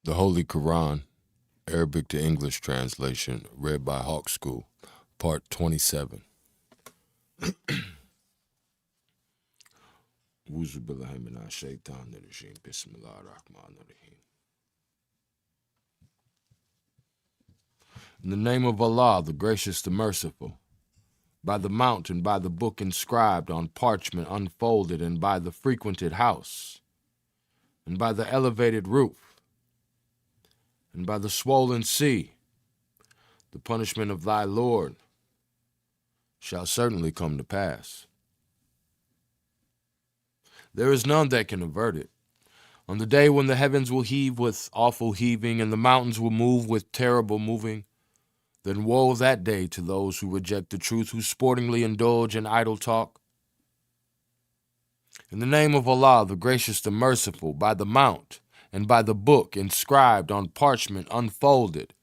The Holy Quran, Arabic to English translation, read by Hawk School, Part 27. In the name of Allah, the Gracious, the Merciful, by the mount and by the book inscribed on parchment unfolded, and by the frequented house, and by the elevated roof, and by the swollen sea, the punishment of thy Lord shall certainly come to pass. There is none that can avert it. On the day when the heavens will heave with awful heaving, and the mountains will move with terrible moving, then woe that day to those who reject the truth, who sportingly indulge in idle talk. In the name of Allah, the Gracious, the Merciful, by the mount and by the book inscribed on parchment unfolded,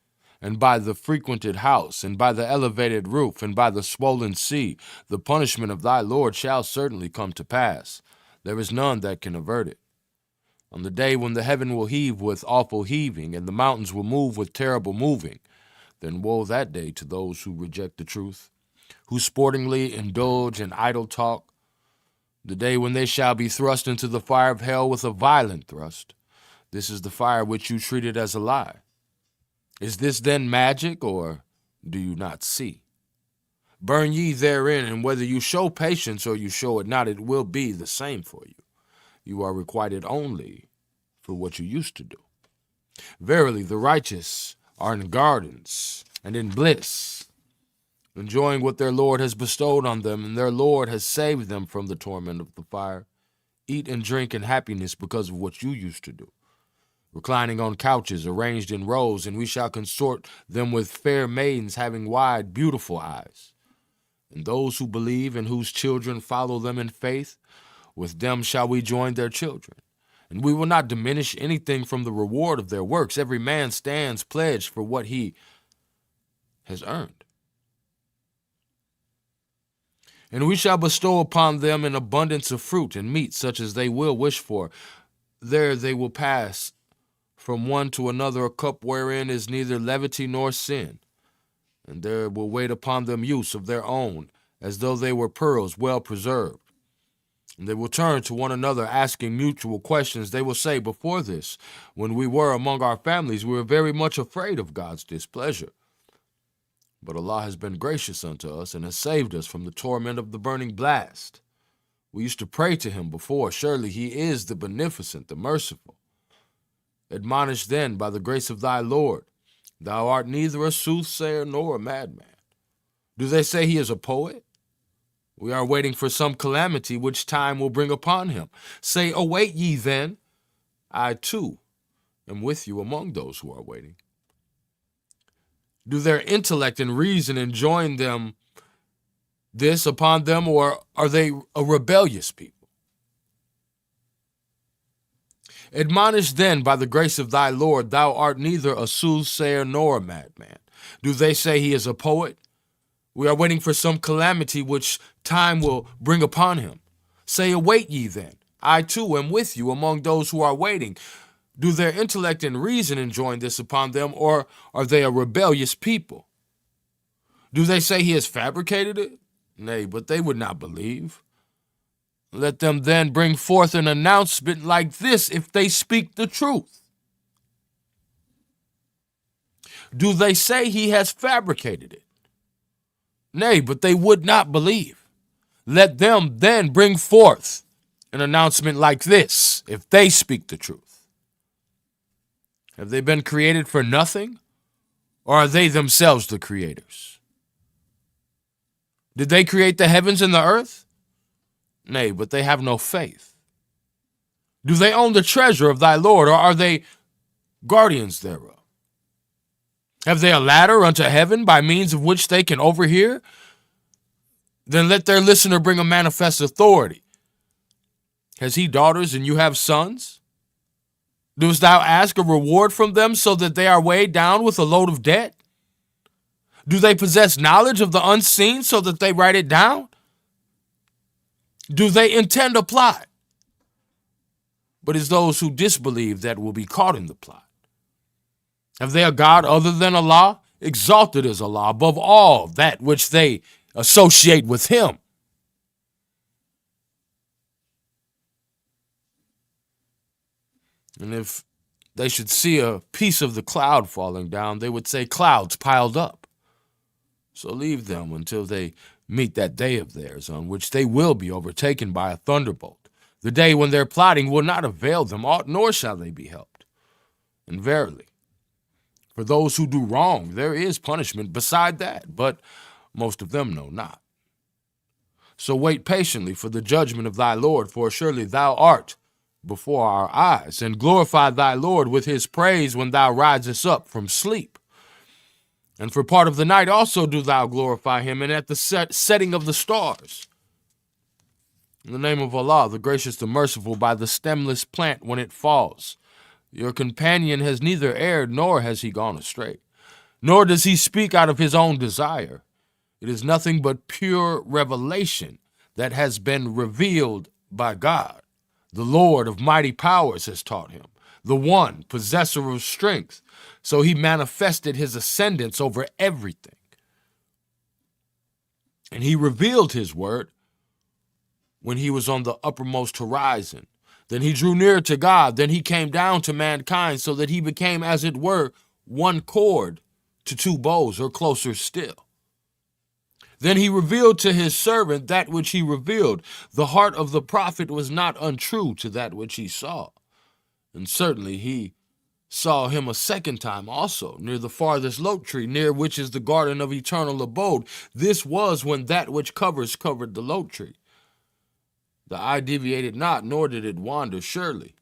and by the frequented house, and by the elevated roof, and by the swollen sea, the punishment of thy Lord shall certainly come to pass. There is none that can avert it. On the day when the heaven will heave with awful heaving, and the mountains will move with terrible moving, then woe that day to those who reject the truth, who sportingly indulge in idle talk, the day when they shall be thrust into the fire of hell with a violent thrust. This is the fire which you treated as a lie. Is this then magic, or do you not see? Burn ye therein, and whether you show patience or you show it not, it will be the same for you. You are requited only for what you used to do. Verily, the righteous are in gardens and in bliss, enjoying what their Lord has bestowed on them, and their Lord has saved them from the torment of the fire. Eat and drink in happiness because of what you used to do, reclining on couches arranged in rows, and we shall consort them with fair maidens having wide, beautiful eyes. And those who believe and whose children follow them in faith, with them shall we join their children. And we will not diminish anything from the reward of their works. Every man stands pledged for what he has earned. And we shall bestow upon them an abundance of fruit and meat, such as they will wish for. There they will pass from one to another a cup wherein is neither levity nor sin. And there will wait upon them use of their own, as though they were pearls well preserved. And they will turn to one another, asking mutual questions. They will say, before this, when we were among our families, we were very much afraid of God's displeasure. But Allah has been gracious unto us and has saved us from the torment of the burning blast. We used to pray to him before. Surely he is the beneficent, the merciful. Admonish then by the grace of thy Lord. Thou art neither a soothsayer nor a madman. Do they say he is a poet? We are waiting for some calamity which time will bring upon him. Say, await ye then. I too am with you among those who are waiting. Do their intellect and reason enjoin them this upon them, or are they a rebellious people? Admonish then by the grace of thy Lord. Thou art neither a soothsayer nor a madman. Do they say he is a poet? We are waiting for some calamity which time will bring upon him. Say, await ye then. I too am with you among those who are waiting. Do their intellect and reason enjoin this upon them, or are they a rebellious people? Do they say he has fabricated it? Nay, but they would not believe. Let them then bring forth an announcement like this if they speak the truth. Do they say he has fabricated it? Nay, but they would not believe. Let them then bring forth an announcement like this if they speak the truth. Have they been created for nothing, or are they themselves the creators? Did they create the heavens and the earth? Nay, but they have no faith. Do they own the treasure of thy Lord, or are they guardians thereof? Have they a ladder unto heaven by means of which they can overhear? Then let their listener bring a manifest authority. Has he daughters and you have sons? Dost thou ask a reward from them so that they are weighed down with a load of debt? Do they possess knowledge of the unseen so that they write it down? Do they intend a plot? But it's those who disbelieve that will be caught in the plot. Have they a God other than Allah? Exalted is Allah above all that which they associate with him. And if they should see a piece of the cloud falling down, they would say clouds piled up. So leave them until they meet that day of theirs on which they will be overtaken by a thunderbolt, the day when their plotting will not avail them aught, nor shall they be helped. And verily, for those who do wrong, there is punishment beside that, but most of them know not. So wait patiently for the judgment of thy Lord, for surely thou art before our eyes, and glorify thy Lord with his praise when thou risest up from sleep. And for part of the night also do thou glorify him, and at the setting of the stars. In the name of Allah, the gracious, the merciful, by the stemless plant when it falls. Your companion has neither erred, nor has he gone astray, nor does he speak out of his own desire. It is nothing but pure revelation that has been revealed by God. The Lord of mighty powers has taught him, the one possessor of strength. So he manifested his ascendance over everything. And he revealed his word when he was on the uppermost horizon. Then he drew near to God. Then he came down to mankind so that he became, as it were, one cord to two bows, or closer still. Then he revealed to his servant that which he revealed. The heart of the prophet was not untrue to that which he saw. And certainly he saw him a second time also, near the farthest lote tree, near which is the garden of eternal abode. This was when that which covered the lote tree. The eye deviated not, nor did it wander, surely.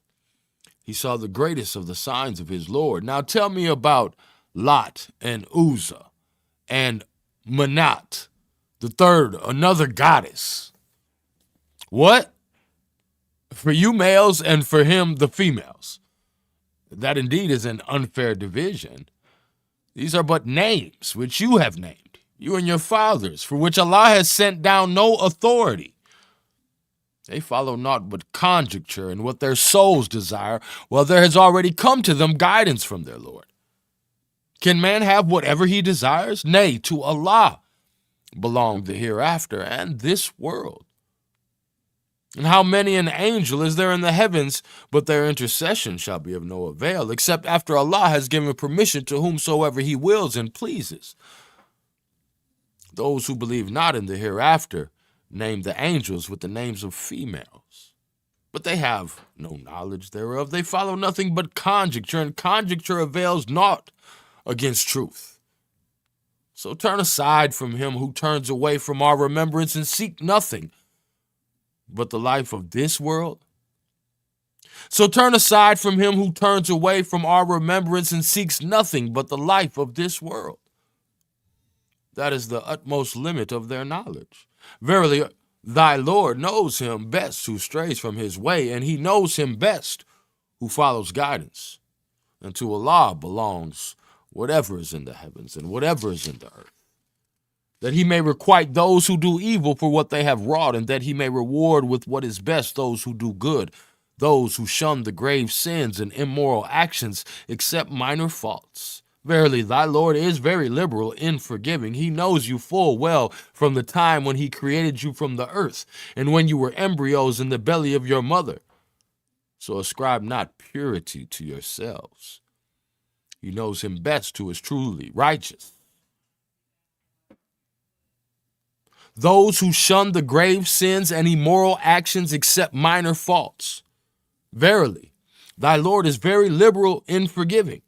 He saw the greatest of the signs of his Lord. Now tell me about Lot and Uzzah and Manat, the third, another goddess. What? For you males, and for him the females. That indeed is an unfair division. These are but names which you have named, you and your fathers, for which Allah has sent down no authority. They follow naught but conjecture and what their souls desire, while there has already come to them guidance from their Lord. Can man have whatever he desires? Nay, to Allah belong the hereafter and this world. And how many an angel is there in the heavens, but their intercession shall be of no avail, except after Allah has given permission to whomsoever he wills and pleases. Those who believe not in the hereafter name the angels with the names of females, but they have no knowledge thereof. They follow nothing but conjecture, and conjecture avails naught against truth. So turn aside from him who turns away from our remembrance, and seek nothing but the life of this world. So turn aside from him who turns away from our remembrance and seeks nothing but the life of this world. That is the utmost limit of their knowledge. Verily, thy Lord knows him best who strays from his way, and he knows him best who follows guidance. And to Allah belongs whatever is in the heavens and whatever is in the earth, that he may requite those who do evil for what they have wrought, and that he may reward with what is best those who do good, those who shun the grave sins and immoral actions, except minor faults. Verily, thy Lord is very liberal in forgiving. He knows you full well from the time when he created you from the earth, and when you were embryos in the belly of your mother. So ascribe not purity to yourselves. He knows him best who is truly righteous. Those who shun the grave sins and immoral actions except minor faults. Verily, thy Lord is very liberal in forgiving.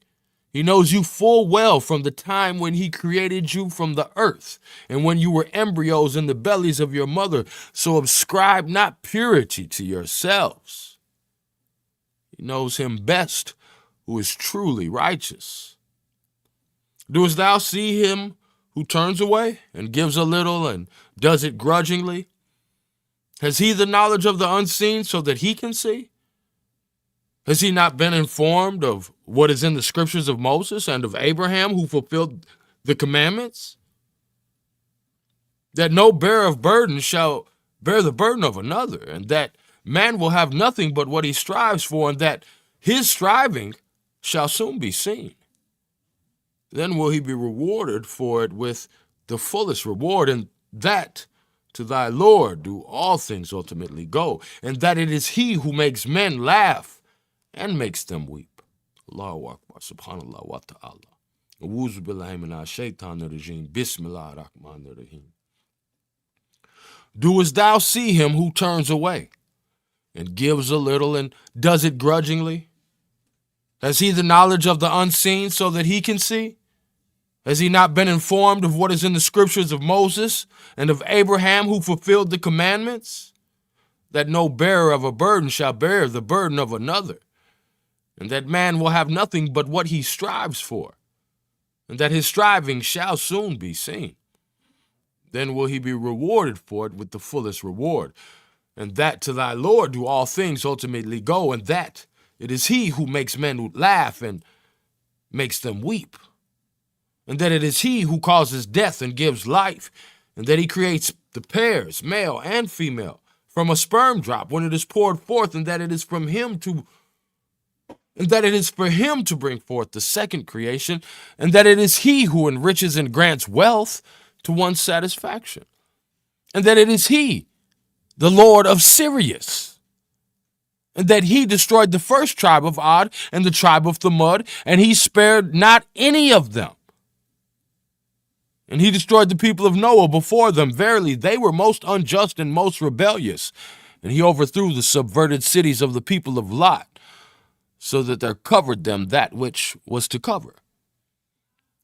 He knows you full well from the time when he created you from the earth, and when you were embryos in the bellies of your mother. So ascribe not purity to yourselves. He knows him best who is truly righteous. Doest thou see him who turns away and gives a little and does it grudgingly? Has he the knowledge of the unseen so that he can see? Has he not been informed of what is in the scriptures of Moses and of Abraham, who fulfilled the commandments? That no bearer of burden shall bear the burden of another, and that man will have nothing but what he strives for, and that his striving shall soon be seen. then will he be rewarded for it with the fullest reward, and that to thy Lord do all things ultimately go, and that it is he who makes men laugh and makes them weep. Allahu Akbar, subhanallah wa ta'ala. A'udhu billahi minash shaitanir rajim. Bismillahir rahmanir rahim. Doest thou see him who turns away and gives a little and does it grudgingly? Has he the knowledge of the unseen so that he can see? Has he not been informed of what is in the scriptures of Moses and of Abraham who fulfilled the commandments? That no bearer of a burden shall bear the burden of another, and that man will have nothing but what he strives for, and that his striving shall soon be seen. Then will he be rewarded for it with the fullest reward, and that to thy Lord do all things ultimately go, and that it is he who makes men laugh and makes them weep, and that it is he who causes death and gives life, and that he creates the pairs, male and female, from a sperm drop when it is poured forth, and that it is for him to bring forth the second creation, and that it is he who enriches and grants wealth to one's satisfaction, and that it is he, the Lord of Sirius, and that he destroyed the first tribe of Ad and the tribe of Thamud, and he spared not any of them. And he destroyed the people of Noah before them. Verily, they were most unjust and most rebellious. And he overthrew the subverted cities of the people of Lot, so that there covered them that which was to cover.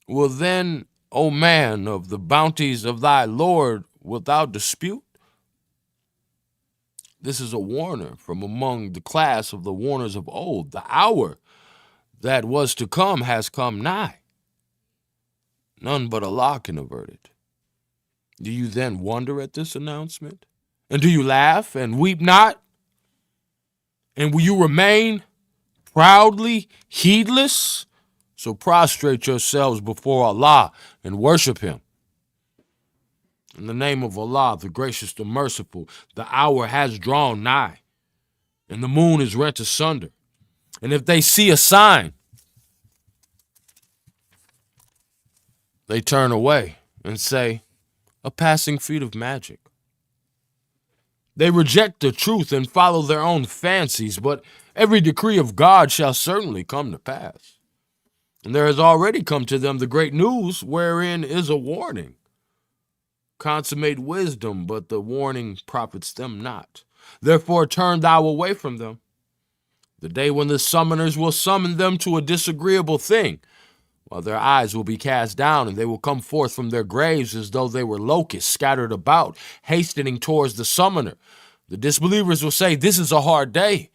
Well then, O man, of the bounties of thy Lord wilt thou dispute? This is a warner from among the class of the warners of old. The hour that was to come has come nigh. None but Allah can avert it. Do you then wonder at this announcement? And do you laugh and weep not? And will you remain proudly heedless? So prostrate yourselves before Allah and worship him. In the name of Allah, the gracious, the merciful, the hour has drawn nigh, and the moon is rent asunder. And if they see a sign, they turn away and say, a passing feat of magic. They reject the truth and follow their own fancies, but every decree of God shall certainly come to pass. And there has already come to them the great news, wherein is a warning. Consummate wisdom, but the warning profits them not. Therefore turn thou away from them. The day when the summoners will summon them to a disagreeable thing, while their eyes will be cast down, and they will come forth from their graves as though they were locusts scattered about, hastening towards the summoner. The disbelievers will say, this is a hard day.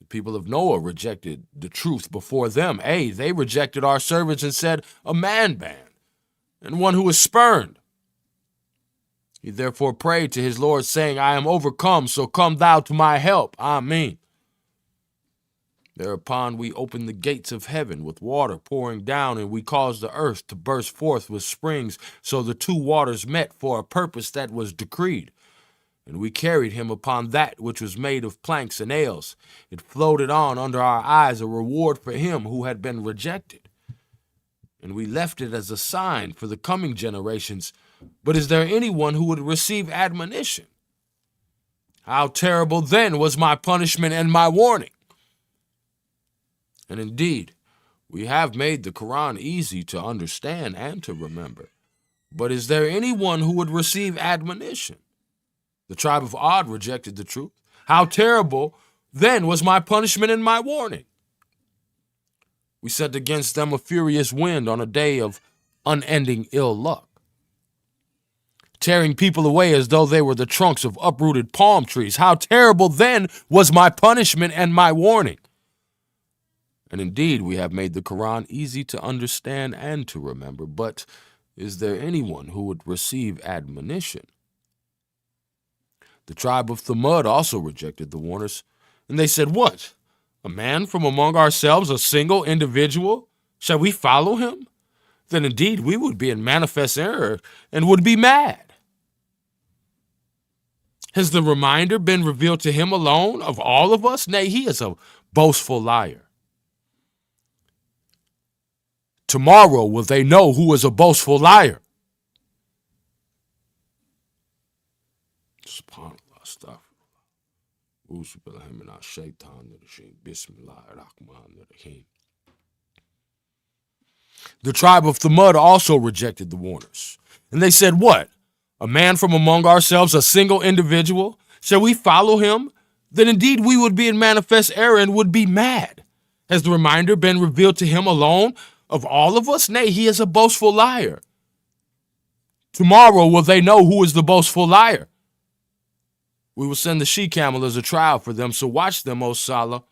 The people of Noah rejected the truth before them. They rejected our servants and said, a man band, and one who is spurned. He therefore prayed to his Lord, saying, I am overcome, so come thou to my help. Amen. Thereupon we opened the gates of heaven with water pouring down, and we caused the earth to burst forth with springs, so the two waters met for a purpose that was decreed. And we carried him upon that which was made of planks and nails. It floated on under our eyes, a reward for him who had been rejected. And we left it as a sign for the coming generations. But is there anyone who would receive admonition? How terrible then was my punishment and my warning! And indeed, we have made the Quran easy to understand and to remember. But is there anyone who would receive admonition? The tribe of Ad rejected the truth. How terrible then was my punishment and my warning! We sent against them a furious wind on a day of unending ill luck, tearing people away as though they were the trunks of uprooted palm trees. How terrible then was my punishment and my warning! And indeed, we have made the Quran easy to understand and to remember. But is there anyone who would receive admonition? The tribe of Thamud also rejected the warners, and they said, what? A man from among ourselves, a single individual? Shall we follow him? Then indeed we would be in manifest error and would be mad. Has the reminder been revealed to him alone of all of us? Nay, he is a boastful liar. Tomorrow will they know who is a boastful liar. SubhanAllah, astaghfirullah. The tribe of Thamud also rejected the warners. And they said, what? A man from among ourselves, a single individual? Shall we follow him? Then indeed we would be in manifest error and would be mad. Has the reminder been revealed to him alone of all of us? Nay, he is a boastful liar. Tomorrow will they know who is the boastful liar. We will send the she-camel as a trial for them, so watch them, O Salah,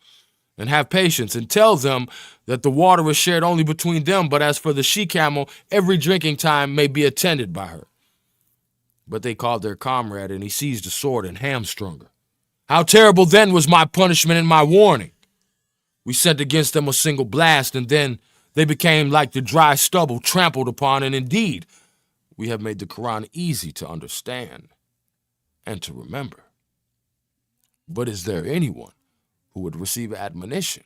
and have patience, and tell them that the water is shared only between them, but as for the she-camel, every drinking time may be attended by her. But they called their comrade, and he seized a sword and hamstrung her. How terrible then was my punishment and my warning. We sent against them a single blast, and then they became like the dry stubble trampled upon, and indeed, we have made the Quran easy to understand and to remember. But is there anyone who would receive admonition?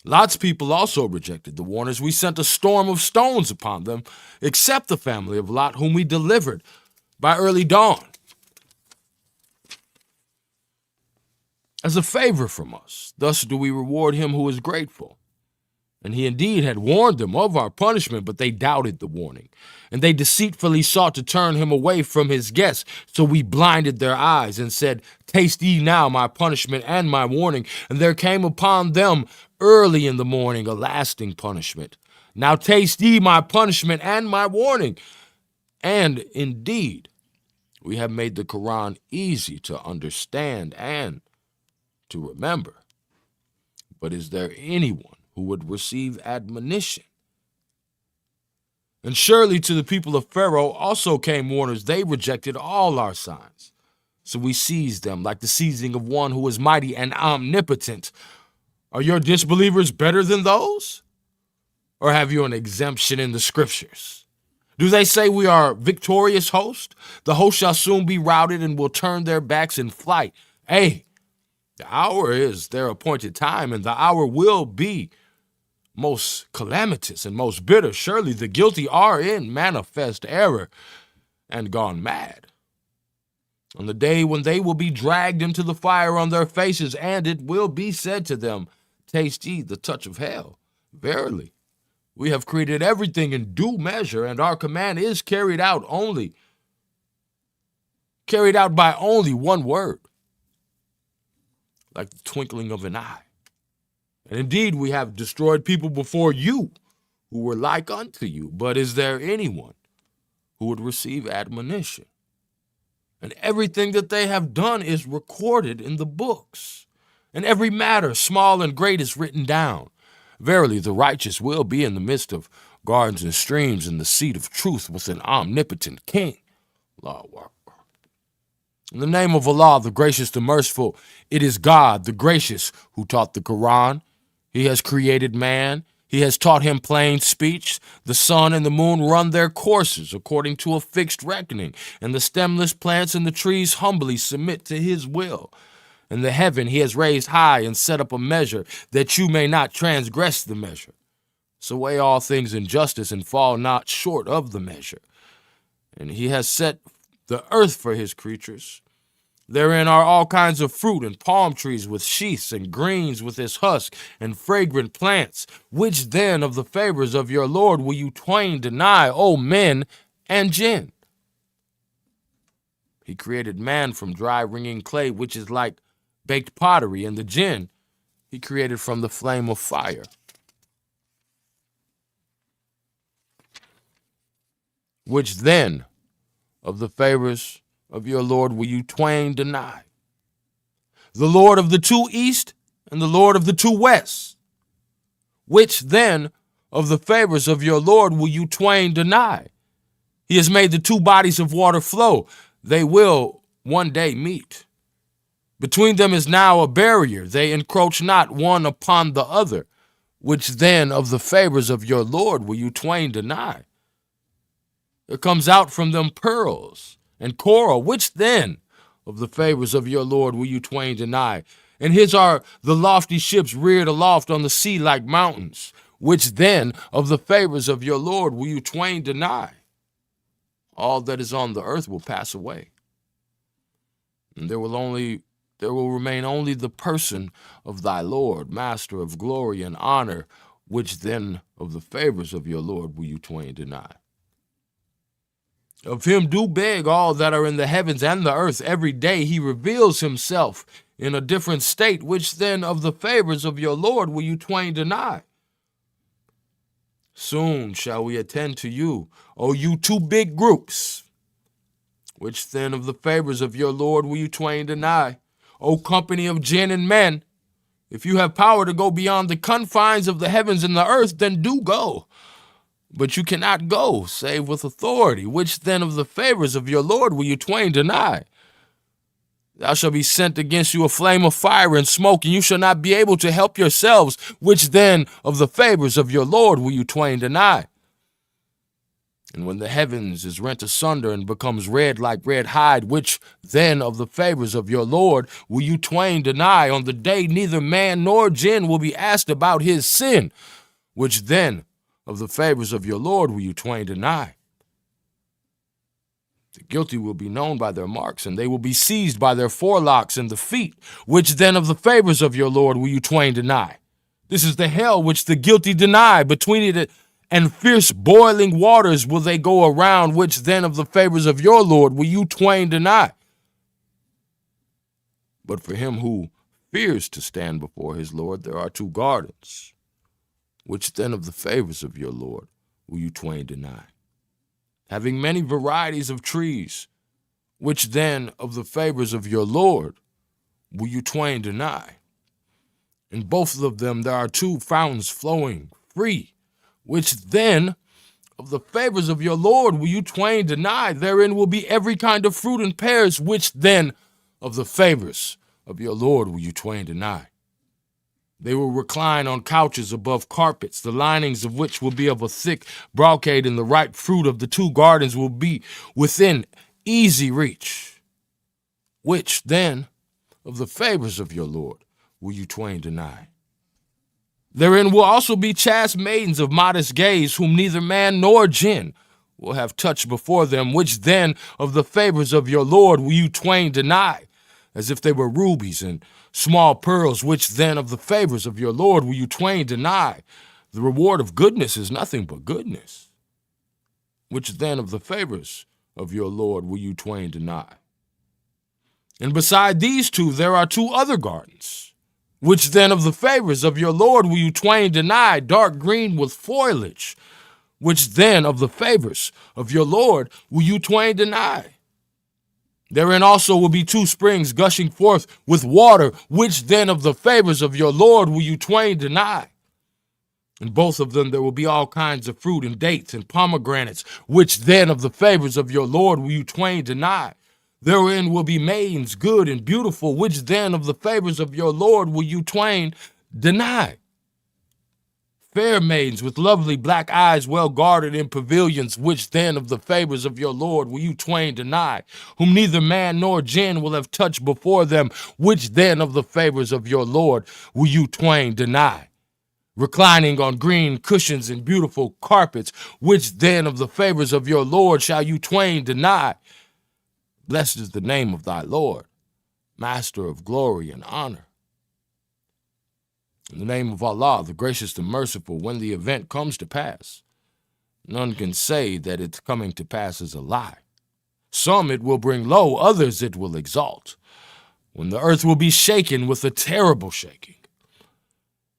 Lot's people also rejected the warners. We sent a storm of stones upon them, except the family of Lot, whom we delivered by early dawn. As a favor from us, thus do we reward him who is grateful. And he indeed had warned them of our punishment, but they doubted the warning. And they deceitfully sought to turn him away from his guests. So we blinded their eyes and said, taste ye now my punishment and my warning. And there came upon them early in the morning a lasting punishment. Now taste ye my punishment and my warning. And indeed, we have made the Quran easy to understand and to remember. But is there anyone who would receive admonition? And surely to the people of Pharaoh also came warners. They rejected all our signs. So we seized them like the seizing of one who is mighty and omnipotent. Are your disbelievers better than those? Or have you an exemption in the scriptures? Do they say we are victorious host? The host shall soon be routed and will turn their backs in flight. Hey, the hour is their appointed time, and the hour will be most calamitous and most bitter. Surely the guilty are in manifest error and gone mad. On the day when they will be dragged into the fire on their faces, and it will be said to them, taste ye the touch of hell. Verily, we have created everything in due measure, and our command is carried out by only one word, like the twinkling of an eye. And indeed, we have destroyed people before you who were like unto you. But is there anyone who would receive admonition? And everything that they have done is recorded in the books. And every matter, small and great, is written down. Verily, the righteous will be in the midst of gardens and streams in the seat of truth with an omnipotent king. Allahu Akbar. In the name of Allah, the gracious, the merciful, it is God, the gracious, who taught the Quran. He has created man. He has taught him plain speech. The sun and the moon run their courses according to a fixed reckoning, and the stemless plants and the trees humbly submit to his will. And the heaven he has raised high and set up a measure, that you may not transgress the measure. So weigh all things in justice and fall not short of the measure. And he has set the earth for his creatures. Therein are all kinds of fruit and palm trees with sheaths and greens with his husk and fragrant plants. Which then of the favors of your Lord will you twain deny, O men and jinn? He created man from dry wringing clay, which is like baked pottery, and the jinn he created from the flame of fire. Which then of the favors of your Lord will you twain deny? The Lord of the two east and the Lord of the two west. Which then of the favors of your Lord will you twain deny? He has made the two bodies of water flow. They will one day meet. Between them is now a barrier. They encroach not one upon the other. Which then of the favors of your Lord will you twain deny? There comes out from them pearls and coral. Which then of the favors of your Lord will you twain deny? And his are the lofty ships reared aloft on the sea like mountains. Which then of the favors of your Lord will you twain deny? All that is on the earth will pass away, and there will remain only the person of thy Lord, Master of glory and honor. Which then of the favors of your Lord will you twain deny? Of him do beg all that are in the heavens and the earth. Every day he reveals himself in a different state. Which then of the favors of your Lord will you twain deny? Soon shall we attend to you, O you two big groups. Which then of the favors of your Lord will you twain deny? O company of jinn and men, if you have power to go beyond the confines of the heavens and the earth, then do go. But you cannot go, save with authority. Which then of the favors of your Lord will you twain deny? Thou shalt be sent against you a flame of fire and smoke, and you shall not be able to help yourselves. Which then of the favors of your Lord will you twain deny? And when the heavens is rent asunder and becomes red like red hide, which then of the favors of your Lord will you twain deny? On the day neither man nor jinn will be asked about his sin. Which then of the favors of your Lord will you twain deny? The guilty will be known by their marks, and they will be seized by their forelocks in the feet. Which then of the favors of your Lord will you twain deny? This is the hell which the guilty deny. Between it and fierce boiling waters will they go around. Which then of the favors of your Lord will you twain deny? But for him who fears to stand before his Lord, there are two gardens. Which then of the favors of your Lord will you twain deny? Having many varieties of trees, which then of the favors of your Lord will you twain deny? In both of them there are two fountains flowing free. Which then of the favors of your Lord will you twain deny? Therein will be every kind of fruit and pears. Which then of the favors of your Lord will you twain deny? They will recline on couches above carpets, the linings of which will be of a thick brocade, and the ripe fruit of the two gardens will be within easy reach. Which then of the favors of your Lord will you twain deny? Therein will also be chaste maidens of modest gaze, whom neither man nor jinn will have touched before them. Which then of the favors of your Lord will you twain deny? As if they were rubies and small pearls. Which then of the favors of your Lord will you twain deny? The reward of goodness is nothing but goodness. Which then of the favors of your Lord will you twain deny? And beside these two there are two other gardens. Which then of the favors of your Lord will you twain deny? Dark green with foliage. Which then of the favors of your Lord will you twain deny? Therein also will be two springs gushing forth with water. Which then of the favors of your Lord will you twain deny? In both of them there will be all kinds of fruit, and dates and pomegranates. Which then of the favors of your Lord will you twain deny? Therein will be maidens good and beautiful. Which then of the favors of your Lord will you twain deny? Fair maidens with lovely black eyes, well guarded in pavilions. Which then of the favors of your Lord will you twain deny? Whom neither man nor jinn will have touched before them. Which then of the favors of your Lord will you twain deny? Reclining on green cushions and beautiful carpets. Which then of the favors of your Lord shall you twain deny? Blessed is the name of thy Lord, Master of glory and honor. In the name of Allah, the gracious and merciful, when the event comes to pass, none can say that its coming to pass is a lie. Some it will bring low, others it will exalt. When the earth will be shaken with a terrible shaking,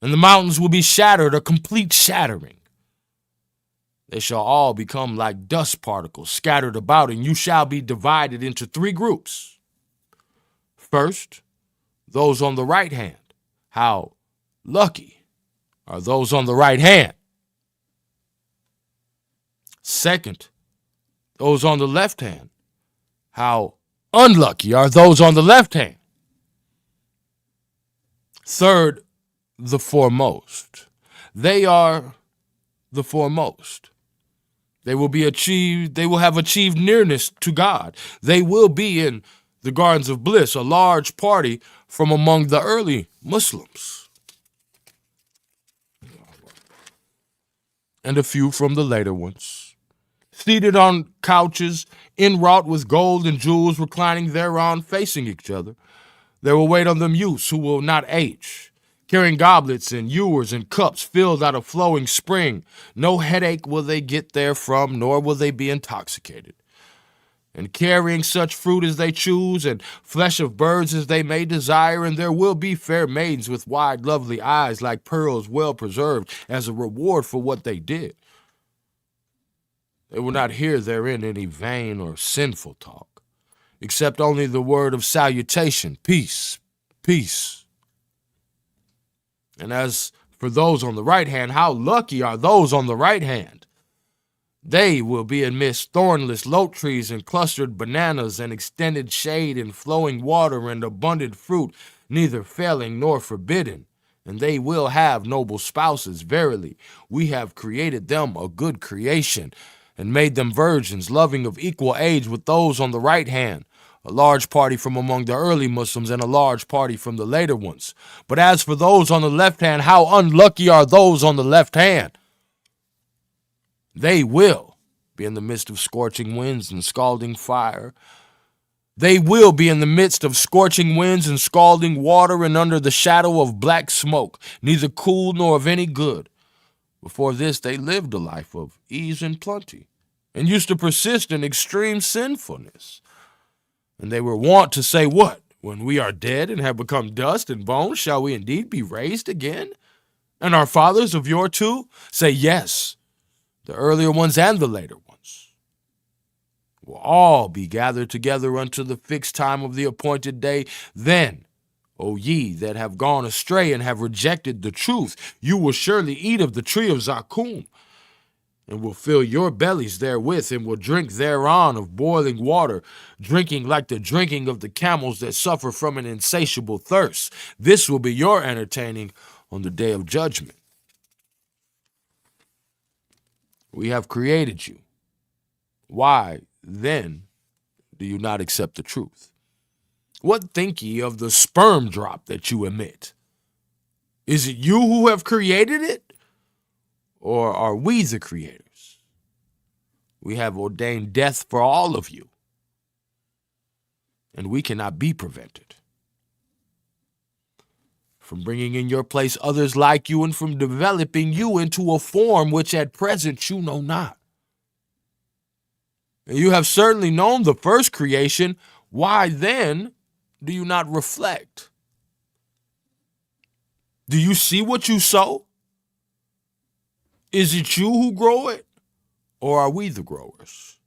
and the mountains will be shattered, a complete shattering. They shall all become like dust particles scattered about, and you shall be divided into three groups. First, those on the right hand. How lucky are those on the right hand. Second, those on the left hand. How unlucky are those on the left hand. Third, the foremost. They are the foremost. They will have achieved nearness to God. They will be in the gardens of bliss, a large party from among the early Muslims. and a few from the later ones. Seated on couches, inwrought with gold and jewels, reclining thereon, facing each other, there will wait on them youths who will not age, carrying goblets and ewers and cups filled out of flowing spring. No headache will they get therefrom, nor will they be intoxicated. And carrying such fruit as they choose, and flesh of birds as they may desire, and there will be fair maidens with wide, lovely eyes like pearls well preserved, as a reward for what they did. They will not hear therein any vain or sinful talk, except only the word of salutation, peace, peace. And as for those on the right hand, how lucky are those on the right hand! They will be amidst thornless lote trees and clustered bananas and extended shade and flowing water and abundant fruit, neither failing nor forbidden. And they will have noble spouses. Verily, we have created them a good creation and made them virgins, loving of equal age with those on the right hand, a large party from among the early Muslims and a large party from the later ones. But as for those on the left hand, how unlucky are those on the left hand! They will be in the midst of scorching winds and scalding fire. They will be in the midst of scorching winds and scalding water and under the shadow of black smoke, neither cool nor of any good. Before this they lived a life of ease and plenty, and used to persist in extreme sinfulness. And they were wont to say, what? When we are dead and have become dust and bones, shall we indeed be raised again? And our fathers of yore too say, yes, the earlier ones and the later ones will all be gathered together unto the fixed time of the appointed day. Then, O ye that have gone astray and have rejected the truth, you will surely eat of the tree of Zaqqum, and will fill your bellies therewith, and will drink thereon of boiling water, drinking like the drinking of the camels that suffer from an insatiable thirst. This will be your entertaining on the day of judgment. We have created you. Why, then, do you not accept the truth? What think ye of the sperm drop that you emit? Is it you who have created it, or are we the creators? We have ordained death for all of you, and we cannot be prevented from bringing in your place others like you, and from developing you into a form which at present you know not. And you have certainly known the first creation. Why then do you not reflect? Do you see what you sow? Is it you who grow it, or are we the growers?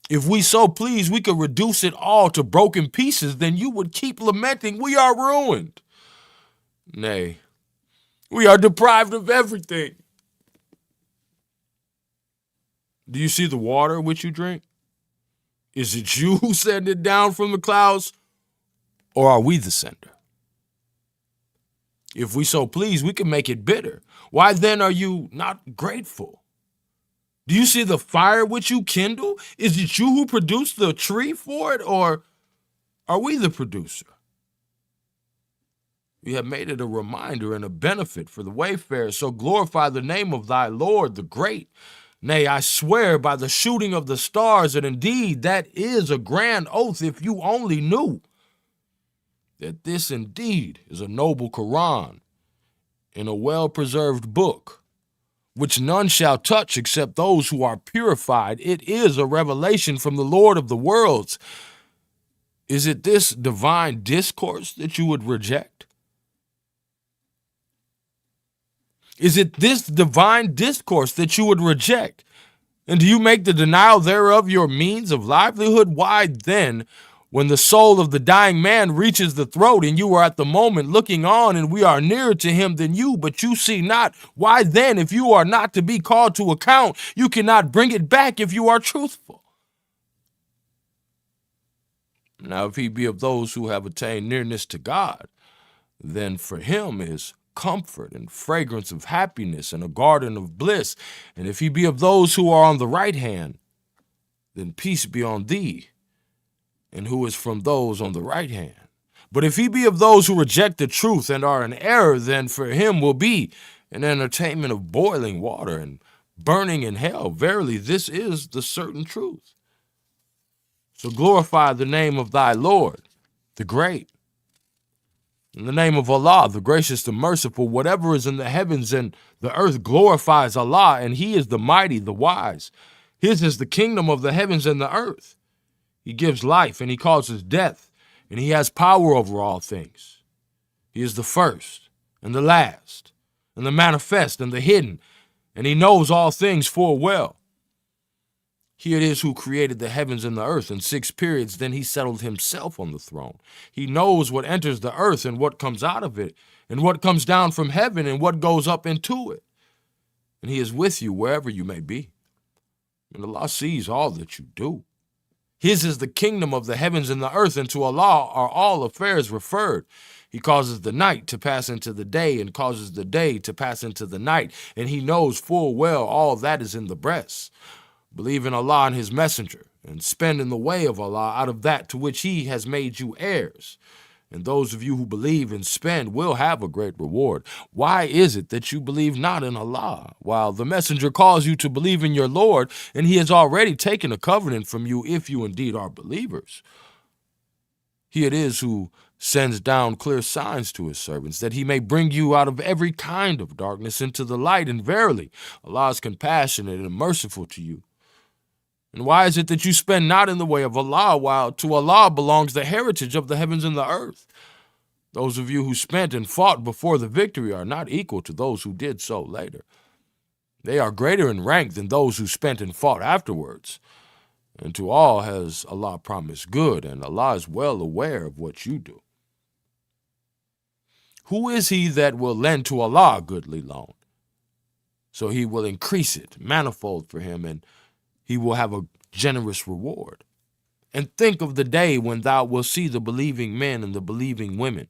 If we so please, we could reduce it all to broken pieces, then you would keep lamenting, we are ruined. Nay, we are deprived of everything. Do you see the water which you drink? Is it you who send it down from the clouds, or are we the sender? If we so please, we can make it bitter. Why then are you not grateful? Do you see the fire which you kindle? Is it you who produced the tree for it, or are we the producer? We have made it a reminder and a benefit for the wayfarer, so glorify the name of thy Lord, the great. Nay, I swear by the shooting of the stars that indeed that is a grand oath, if you only knew that this indeed is a noble Quran in a well-preserved book, which none shall touch except those who are purified. It is a revelation from the Lord of the worlds. Is it this divine discourse that you would reject? Is it this divine discourse that you would reject? And do you make the denial thereof your means of livelihood? Why then, when the soul of the dying man reaches the throat, and you are at the moment looking on, and we are nearer to him than you, but you see not, why then, if you are not to be called to account, you cannot bring it back if you are truthful? Now, if he be of those who have attained nearness to God, then for him is comfort and fragrance of happiness and a garden of bliss. And if he be of those who are on the right hand, then peace be on thee, and who is from those on the right hand. But if he be of those who reject the truth and are in error, then for him will be an entertainment of boiling water and burning in hell. Verily, this is the certain truth. So glorify the name of thy Lord, the great. In the name of Allah, the gracious, the merciful, whatever is in the heavens and the earth glorifies Allah, and he is the mighty, the wise. His is the kingdom of the heavens and the earth. He gives life and he causes death, and he has power over all things. He is the first and the last, and the manifest and the hidden, and he knows all things full well. He it is who created the heavens and the earth in 6 periods, then he settled himself on the throne. He knows what enters the earth and what comes out of it, and what comes down from heaven and what goes up into it. And he is with you wherever you may be. And Allah sees all that you do. His is the kingdom of the heavens and the earth, and to Allah are all affairs referred. He causes the night to pass into the day and causes the day to pass into the night, and he knows full well all that is in the breasts. Believe in Allah and his messenger, and spend in the way of Allah out of that to which he has made you heirs. And those of you who believe and spend will have a great reward. Why is it that you believe not in Allah, while the messenger calls you to believe in your Lord, and he has already taken a covenant from you if you indeed are believers? He it is who sends down clear signs to his servants, that he may bring you out of every kind of darkness into the light, and verily, Allah is compassionate and merciful to you. And why is it that you spend not in the way of Allah, while to Allah belongs the heritage of the heavens and the earth? Those of you who spent and fought before the victory are not equal to those who did so later. They are greater in rank than those who spent and fought afterwards. And to all has Allah promised good, and Allah is well aware of what you do. Who is he that will lend to Allah a goodly loan? So he will increase it manifold for him, and he will have a generous reward. And think of the day when thou wilt see the believing men and the believing women,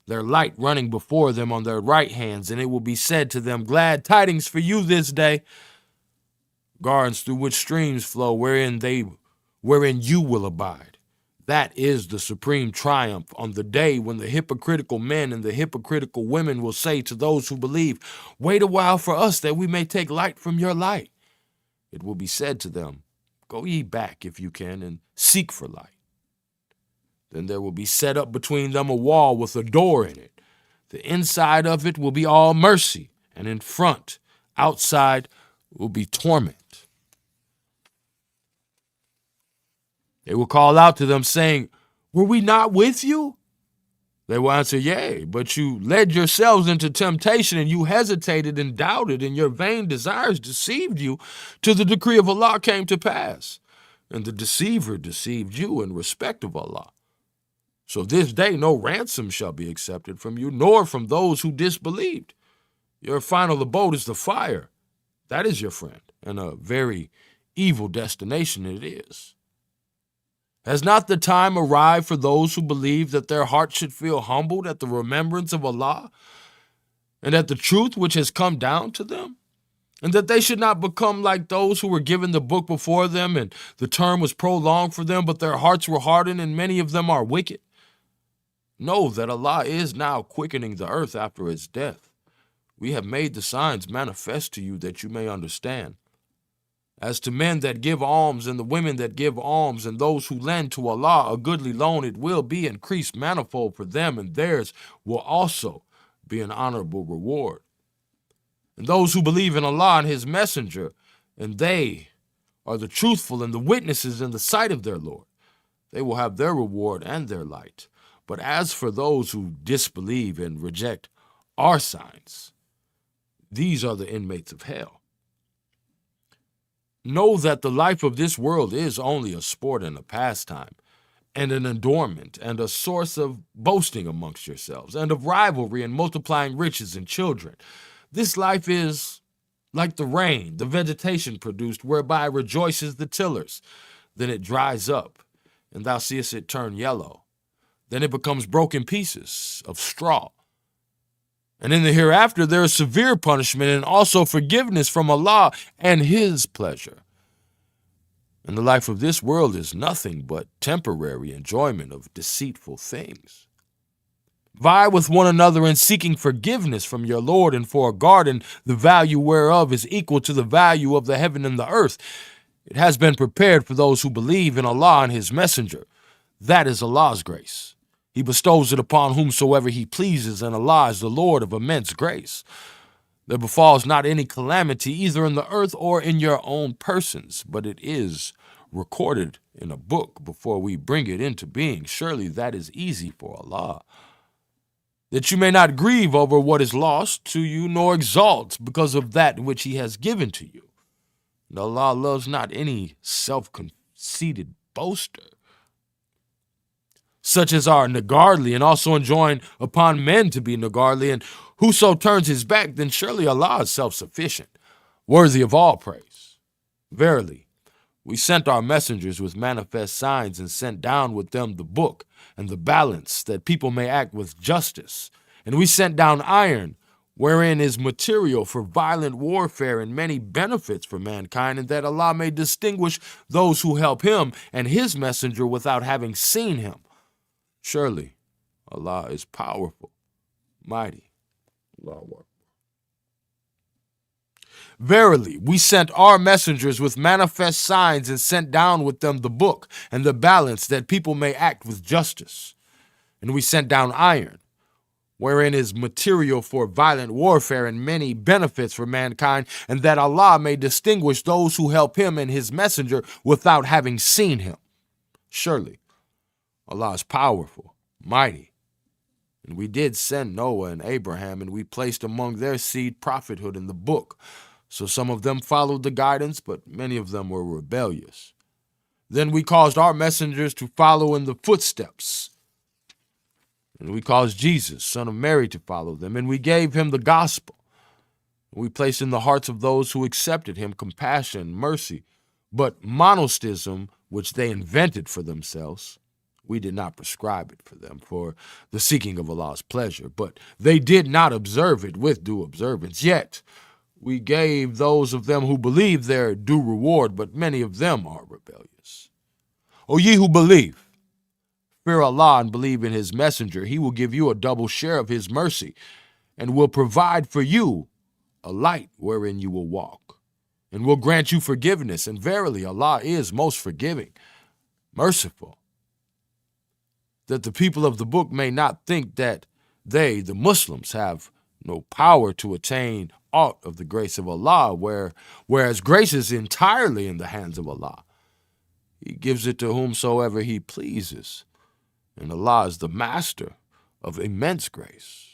their light running before them on their right hands, and it will be said to them, glad tidings for you this day, gardens through which streams flow, wherein you will abide. That is the supreme triumph on the day when the hypocritical men and the hypocritical women will say to those who believe, wait a while for us that we may take light from your light. It will be said to them, go ye back if you can and seek for light. Then there will be set up between them a wall with a door in it. The inside of it will be all mercy, and in front, outside, will be torment. They will call out to them, saying, were we not with you? They will answer, yea, but you led yourselves into temptation, and you hesitated and doubted, and your vain desires deceived you, till the decree of Allah came to pass. And the deceiver deceived you in respect of Allah. So this day no ransom shall be accepted from you, nor from those who disbelieved. Your final abode is the fire. That is your friend, and a very evil destination it is. Has not the time arrived for those who believe that their hearts should feel humbled at the remembrance of Allah and at the truth which has come down to them? And that they should not become like those who were given the book before them, and the term was prolonged for them, but their hearts were hardened, and many of them are wicked? Know that Allah is now quickening the earth after its death. We have made the signs manifest to you that you may understand. As to men that give alms and the women that give alms and those who lend to Allah a goodly loan, it will be increased manifold for them, and theirs will also be an honorable reward. And those who believe in Allah and his messenger, and they are the truthful and the witnesses in the sight of their Lord, they will have their reward and their light. But as for those who disbelieve and reject our signs, these are the inmates of hell. Know that the life of this world is only a sport and a pastime, and an adornment, and a source of boasting amongst yourselves, and of rivalry and multiplying riches and children. This life is like the rain, the vegetation produced, whereby rejoices the tillers. Then it dries up, and thou seest it turn yellow. Then it becomes broken pieces of straw. And in the hereafter there is severe punishment, and also forgiveness from Allah and his pleasure. And the life of this world is nothing but temporary enjoyment of deceitful things. Vie with one another in seeking forgiveness from your Lord, and for a garden, the value whereof is equal to the value of the heaven and the earth. It has been prepared for those who believe in Allah and his messenger. That is Allah's grace. He bestows it upon whomsoever he pleases, and Allah is the Lord of immense grace. There befalls not any calamity either in the earth or in your own persons, but it is recorded in a book before we bring it into being. Surely that is easy for Allah. That you may not grieve over what is lost to you, nor exult because of that which he has given to you. And Allah loves not any self-conceited boaster, such as are niggardly, and also enjoin upon men to be niggardly. And whoso turns his back, then surely Allah is self-sufficient, worthy of all praise. Verily, we sent our messengers with manifest signs, and sent down with them the book and the balance, that people may act with justice. And we sent down iron, wherein is material for violent warfare and many benefits for mankind, and that Allah may distinguish those who help him and his messenger without having seen him. Surely Allah is powerful, mighty. Allahu Akbar. Verily, we sent our messengers with manifest signs, and sent down with them the book and the balance, that people may act with justice. And we sent down iron, wherein is material for violent warfare and many benefits for mankind, and that Allah may distinguish those who help him and his messenger without having seen him. Surely Allah is powerful, mighty. And we did send Noah and Abraham, and we placed among their seed prophethood in the book. So some of them followed the guidance, but many of them were rebellious. Then we caused our messengers to follow in the footsteps. And we caused Jesus, son of Mary, to follow them, and we gave him the gospel. We placed in the hearts of those who accepted him compassion, mercy. But monotheism, which they invented for themselves, we did not prescribe it for them for the seeking of Allah's pleasure. But they did not observe it with due observance. Yet we gave those of them who believe their due reward, but many of them are rebellious. O ye who believe, fear Allah and believe in his messenger. He will give you a double share of his mercy, and will provide for you a light wherein you will walk, and will grant you forgiveness. And verily Allah is most forgiving, merciful. That the people of the book may not think that they, the Muslims, have no power to attain aught of the grace of Allah, whereas grace is entirely in the hands of Allah. He gives it to whomsoever he pleases, and Allah is the master of immense grace.